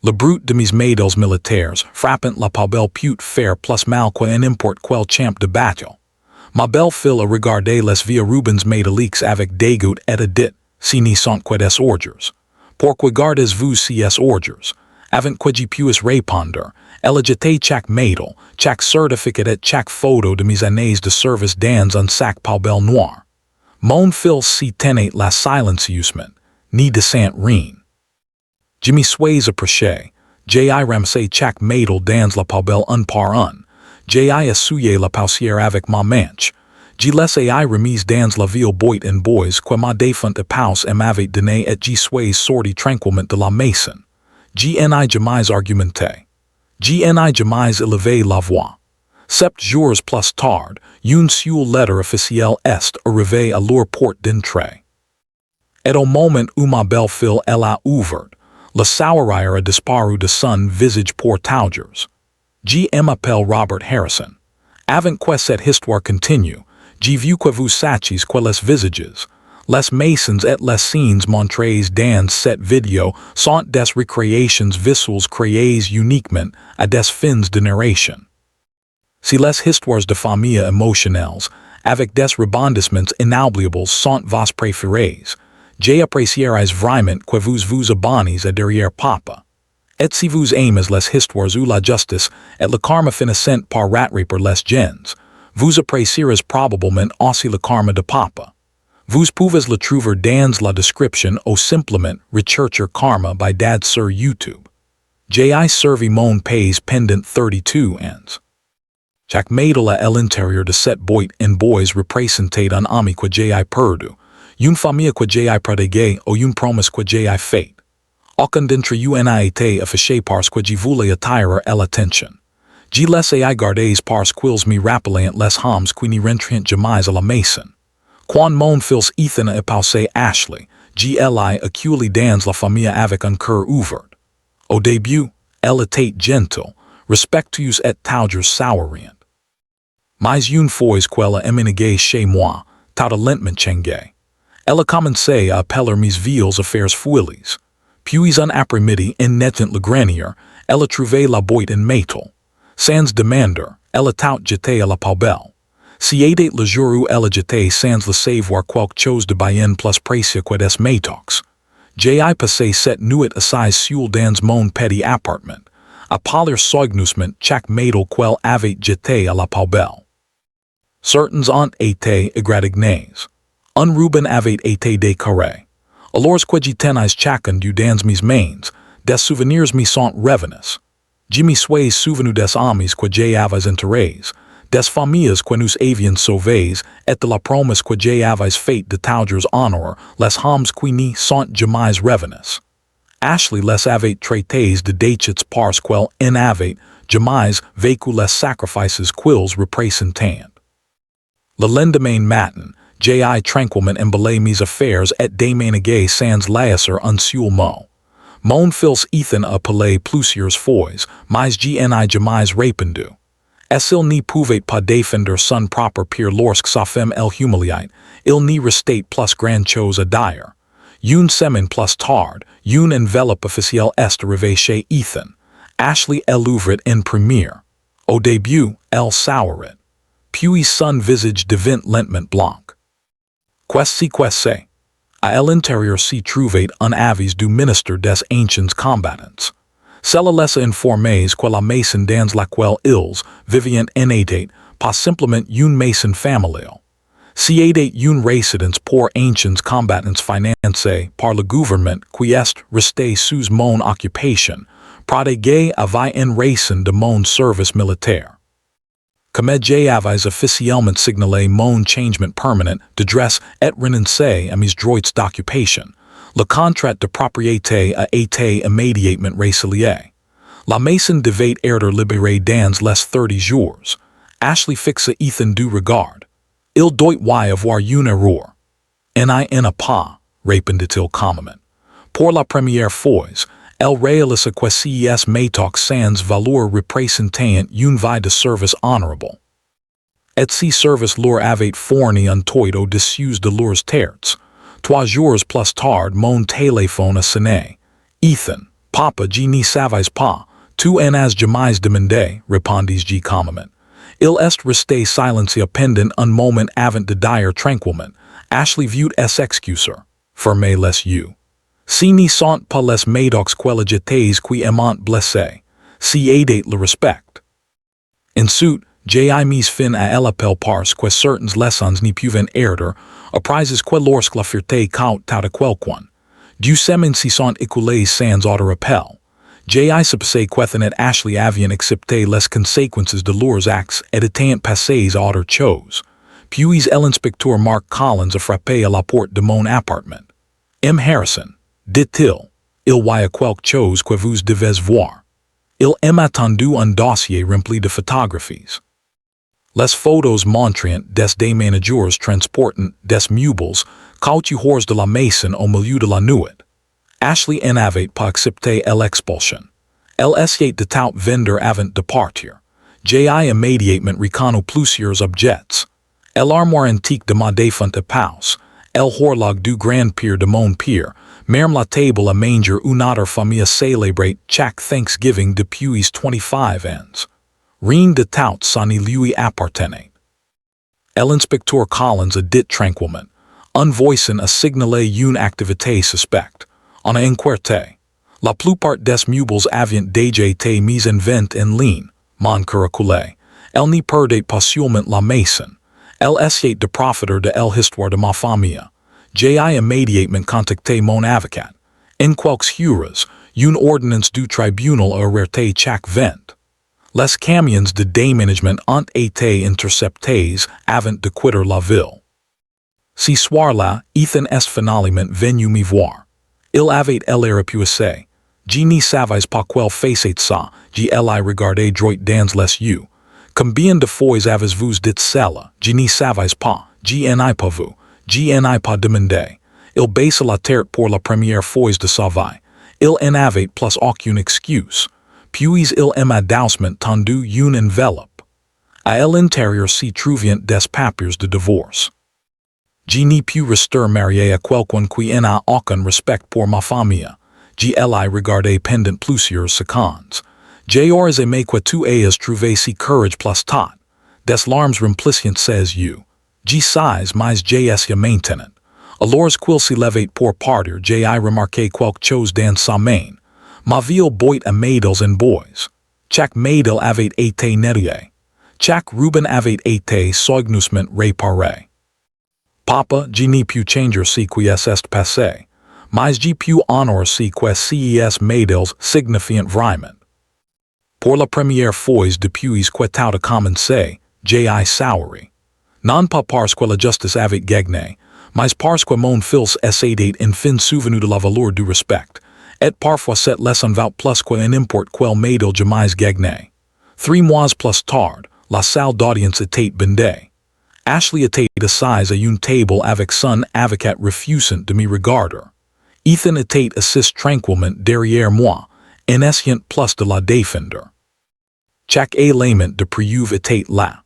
Le brut de mes médailles militaires, frappant la plus belle pute faire plus mal que un import quel champ de bataille. Ma belle-fille a regardé les via Rubens médailles avec dégoût et a dit, si ni sont que des ordures. Pourquoi gardez-vous ces ordures? Avant que j'y puisse répondre, elle a jeté chaque médaille, chaque certificat et chaque photo de mes années de service dans un sac poubelle noir. Mon fils si tenait la silencieusement, ni de saint rien. Je me suis approché, j'ai ramassé chaque médaille dans la poubelle un par un, j'ai essuyé la poussière avec ma manche, j'ai laissé remise dans la ville boîte en boys que ma défunte épouse m'avait donné et j'y suis sorti tranquillement de la maison. J'y jamais argumenté. J'y jamais élevé la voix. 7 jours plus tard, une seule lettre officielle est arrivée à leur porte d'entrée. Et au moment où ma belle-fille elle a ouvert, le sourire a disparu de son visage pour toujours. Je m'appelle Robert Harrison. Avant que cette histoire continue, j'ai vu que vous sachiez que les visages, les maisons et les scenes montrées dans cette vidéo sont des recréations visuelles créées uniquement à des fins de narration. Si les histoires de famille émotionnelles, avec des rebondissements inoubliables sont vos préférées, j'apprécierais vraiment que vous abonniez à derrière papa. Et si vous aimez les histoires où la justice et le karma finissent par rattraper les gens, vous apprécierez probablement aussi le karma de papa. Vous pouvez le trouver dans la description ou simplement rechercher karma by dad sur YouTube. J'ai servi mon pays pendant 32 ans. Chaque médaille à l'intérieur de cette boîte en boys représentait un ami que j'ai perdu, une famille que j'ai protégée ou une promesse que j'ai faite. Aucun d'entre eux n'a été affiché parce que je voulais attirer l'attention. Je les garder parce qu'ils me rappelaient les hommes qui ne rentrent jamais à la maison. Quand mon fils Ethan a passé Ashley, j'ai accueilli dans la famille avec un cœur ouvert. Au début, elle était gentille, respectueuse et toujours souriante. Mais une fois qu'elle a emménagé chez moi, tout a lentement changé. Elle a commencé à appeler mes vieilles affaires fouilles. Puis un après-midi en nettant le grenier, elle a trouvé la boîte en métal. Sans demander, elle a tout jeté à la poubelle. C'était le jour où elle a jeté sans le savoir quelque chose de bien plus précieux que des métocs. J'ai passé cette nuit assise seul dans mon petit appartement, à parler soigneusement chaque métal qu'elle avait jeté à la poubelle. Certains ont été égratignés. Un ruban avait été décoré. Alors que je tenais chacun du dans mes mains, des souvenirs me sont revenus. Je me suis souvenu des amis que j'avais enterrés, des familles que nous avions sauvées et de la promesse que j'avais faite de toujours honor les hommes qui n'y sont jamais revenus. Ashley les avait traités de déchets parce qu'elle n'avait jamais vécu les sacrifices qu'ils représentaient. Le lendemain matin, j'ai tranquillement emballé mes affaires et déménagé sans laisser un seul mot. Mon fils Ethan a appelé plusieurs fois, mais je n'ai jamais répondu. S'il n'y pouvait pas défendre son propre pire lorsque sa femme el humiliait, il n'y restait plus grand chose à dire. Une semaine plus tard, une enveloppe officielle est arrivée chez Ethan. Ashley elle ouvrit en première. Au début, elle sourit. Puis son visage devint lentement blanc. Qu'est-ce que c'est? À l'intérieur s'y trouvait un avis du ministre des anciens combattants. Cela laissa informés que la maison dans laquelle ils vivaient n'était pas simplement une maison familiale. C'était une résidence pour anciens combattants financée par le gouvernement qui est resté sous mon occupation, protégé avec une raison de mon service militaire. Comme j'avais officiellement signalé mon changement permanent d'adresse et renoncé à mes droits d'occupation, le contrat de propriété a été immédiatement résilié. La maison devait être libérée dans les 30 jours. Ashley fixa Ethan du regard. Il doit y avoir une erreur. N'a pas, répondit-il calmement. Pour la première fois, elle réalisa que ces métocs sans valeur représentaient une vie de service honorable. Et ces services leur avaient fourni un toit au-dessus de leurs terres. 3 jours plus tard, mon téléphone a sonné. Ethan, Papa G ni savais pas, tu en as jamais demandé, répondis G calmement. Il est resté silencia pendant un moment avant de dire tranquillement, Ashley viewed s excuser, fermez les yeux. Si ni sont pas les médailles qu'elles jetées qui aimant blessé, si aidet le respect. Ensuite, j'ai mis fin à l'appel parce que certaines leçons n'y pouvaient être apprises que lorsque la fierté kaut tout à quelqu'un. Du semaine si sont écoulées sans autre appel. J'ai supposé qu'Ethan Ashley avaient accepté les conséquences de leurs actes et étant passés à autre chose. Puis l'inspecteur Mark Collins a frappé à la porte de mon appartement. M. Harrison, dit-il, il y a quelque chose que vous devez voir. Il m'a tendu un dossier rempli de photographies. Les photos montrant des managers transportant des meubles hors de la maison au milieu de la nuit. Ashley n'avait pas accepté l'expulsion. Elle essayait de tout vendre avant de partir. J'ai immédiatement reconnu plusieurs objets. L'armoire antique de ma défunte épouse, l'horloge du grand-père de mon père, même la table à manger où notre famille célèbre chaque Thanksgiving depuis 25 ans. Rien de tout ça ne lui appartenait. L'inspecteur Collins a dit tranquillement, en voicing a signalé une activité suspecte. On a inquiété. La plupart des meubles avaient déjà été mis en vente en ligne, mon caraculé. Elle n'y perdait pas seulement la maison. Elle essayait de profiter de l'histoire de ma famille. J'ai immédiatement contacté mon avocat. En quelques heures, une ordonnance du tribunal a arrêté chaque vente. Les camions de déménagement ont été interceptés avant de quitter la ville. Ce soir-là, Ethan est finalement venu me voir. Il avait l'air épuisé. Je ne savais pas quel faisait ça, je l'ai regardé droit dans les yeux. Combien de fois avez-vous dit cela, je ne savais pas, je n'ai pas vu, je n'ai pas demandé. Il baissa la tête pour la première fois de sa vie. Il n'avait plus aucune excuse. Puis il m'a doucement tendu une enveloppe. À l'intérieur s'y trouvaient des papiers de divorce. Je n'ai pu rester marié à quelqu'un qui n'a aucun respect pour ma famille. Je l'ai regardé pendant plusieurs secondes. J'ai aimé que tu aies trouvé si courage plus tot. Des larmes remplissent ses yeux. Je sais mais j'ai maintenant. Alors qu'il s'y levait pour partir, j'ai remarqué quelque chose dans sa main. Ma ville boite à médailles en boys. Chaque médaille avait été nettoyée. Chaque ruban avait été soigneusement réparé. Papa, je n'ai pu changer ce qui est passé, mais j'ai pu honorer ce que ces médailles signifient vraiment. Pour la première fois depuis que tout a commencé, j'ai souri. Non pas parce que la justice avait gagné, mais parce que mon fils essayait enfin souvenu de la valeur du respect. Et parfois cette leçon vaut plus que n'importe quelle médaille jamais gagnée. 3 mois plus tard, la salle d'audience était bondée. Ashley était assise à une table avec son avocat refusant de me regarder. Ethan était assis tranquillement derrière moi, en essayant plus de la défendre. Chaque élément de preuve était là.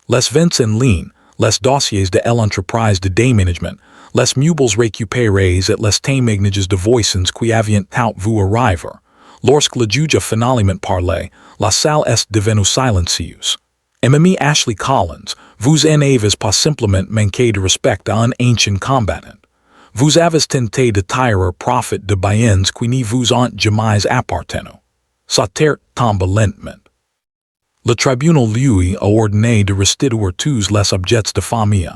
Les ventes en ligne, les dossiers de l'entreprise de déménagement, les meubles récupérés et les témoignages de voisins qui avaient tout vu arriver. Lorsque le juge a finalement parlé, la salle est devenue silencieuse. Ami Ashley Collins, vous n'avez pas simplement manqué de respect à un ancien combattant. Vous avez tenté de tirer profit de biens qui ne vous ont jamais appartenu. Sa tête tombe lentement. Le tribunal lui a ordonné de restituer tous les objets de famille,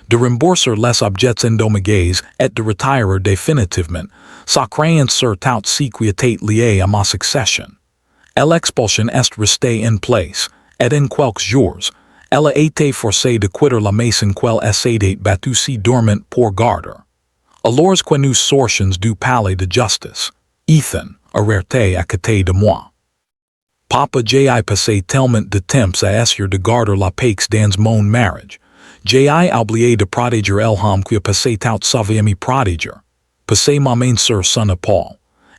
de rembourser les objets endommagés et de retirer définitivement sa créance sur tout ce qui était lié à ma succession. L'expulsion est restée en place, et en quelques jours, elle a été forcée de quitter la maison qu'elle essayait battu si dormant pour garder. Alors que nous sortions du palais de justice, Ethan a resté à côté de moi. Papa, j'ai passé tellement de temps à essayer de garder la paix dans mon mariage. J'ai oublié de protéger l'homme qui a passé toute sa vie à me protéger. Passer ma main sur son épaule.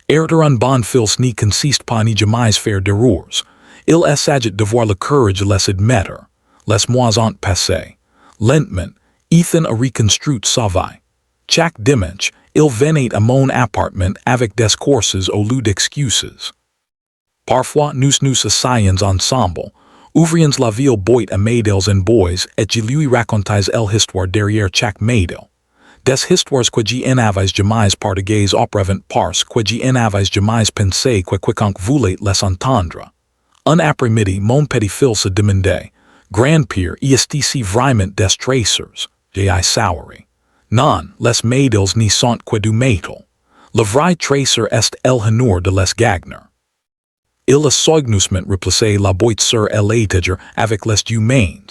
Être un bon fils n'y consiste pas ni jamais faire d'erreurs. Il s'agit de voir le courage de les admettre. Les mois ont passé. Lentement, Ethan a reconstruit sa vie. Chaque dimanche, il venait à mon appartement avec des courses au lieu d'excuses. Parfois nous assaillons ensemble, ouvrions la ville boit à Mesdailles and boys et je lui racontais l'histoire derrière chaque Médaille. Des histoires que je n'avais jamais partagées auparavant parce que je n'avais jamais pensé que quiconque voulait les entendre. Un après-midi, mon petit-fils se demandait, Grand-père, y est-il vraiment des traceurs? J'ai souri. Non, les Mesdailles n'y sont que du métal. Le vrai traceur est l'honneur de les gagner. Il a soigneusement replacé la boîte sur l'étagère avec les humains.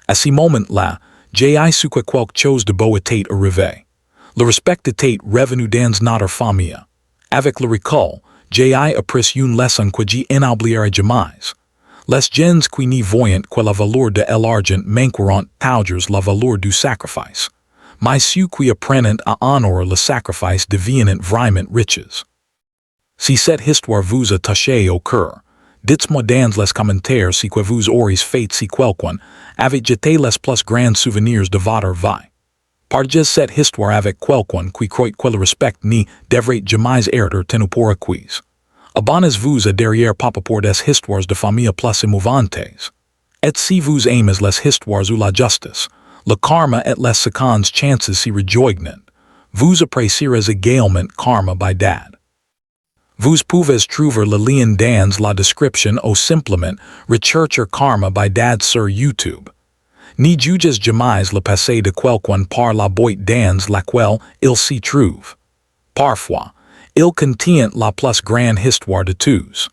À ce moment-là, j'ai su que quelque chose de beau était arrivé. Le respect était revenu dans notre famille. Avec le recul, j'ai appris une leçon que je n'oublierai jamais. Les gens qui n'y voient que la valeur de l'argent manqueront toujours la valeur du sacrifice. Mais ceux qui apprennent à honorer le sacrifice deviennent vraiment riches. Si cette histoire vous a touché au cœur, dites-moi dans les commentaires si que vous auriez fait si quelqu'un avait jeté les plus grands souvenirs de votre vie. Partagez cette histoire avec quelqu'un qui croit que le respect n'y devrait jamais être tenu pour acquis. Abonnez-vous à derrière papa pour des histoires de famille plus émouvantes. Et si vous aimez les histoires ou la justice, le karma et les secondes chances si rejoignent, vous apprécierez également karma by dad. Vous pouvez trouver le lien dans la description ou simplement rechercher karma by dad sur YouTube. Ni juges jamais le passé de quelqu'un par la boîte dans laquelle il s'y trouve. Parfois, il contient la plus grande histoire de tous.